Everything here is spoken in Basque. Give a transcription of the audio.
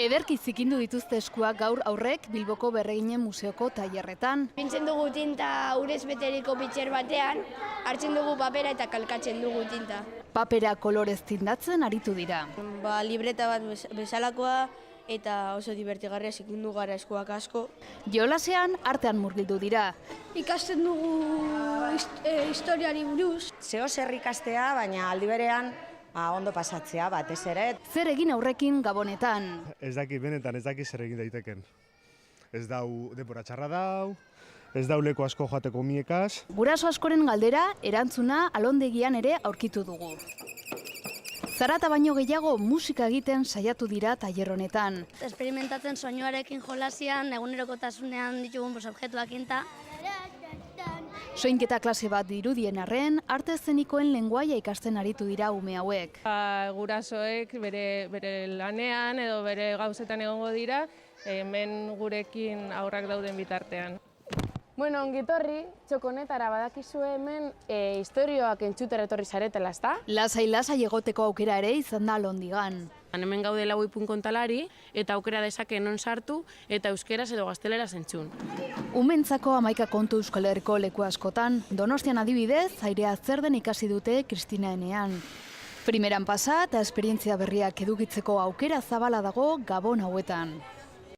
Ederki zikindu dituzte eskuak gaur aurrek Bilboko Berreginen Museoko tailerretan. Pintzen dugu tinta urez beteriko pitxer batean, hartzen dugu papera eta kalkatzen dugu tinta. Papera kolorez tindatzen aritu dira. Libreta bat bezalakoa eta oso divertigarria zikindu gara eskuak asko. Jolasean artean murgildu dira. Ikasten dugu historiari buruz. Zeo zer ikastea, baina aldi berean ondo pasatzea batez ere. Zer egin aurrekin Gabonetan? Ez daki benetan, ez daki zer egin daiteken. Ez dau denbora txarra dau, ez dau leku asko joateko miekaz. Guraso askoren galdera, erantzuna alondegian ere aurkitu dugu. Zarata baino gehiago musika egiten saiatu dira tailer honetan. Experimentatzen soinuarekin jolasian, egunerokotasunean ditugun objektuak inta. Soinketa klase bat dirudien arren, arte eszenikoen lengoaia ikasten aritu dira ume hauek. Gurasoek bere lanean edo bere gauzetan egongo dira, hemen gurekin haurrak dauden bitartean. Bueno, ongitorri, txokonetara badakizue hemen istorioak entzutera etorri zaretela, ezta? Lasai egoteko aukera ere izan da Alondigan. Hemen gaude lau ipun kontalari eta aukera dezake non sartu eta euskeraz edo gazteleraz entzun. Umentzako 11 kontu Euskal Herriko leku askotan, Donostian adibidez, airea zer den ikasi dute Kristina Enean. Primeran pasa eta esperientzia berriak edukitzeko aukera zabala dago Gabon hauetan.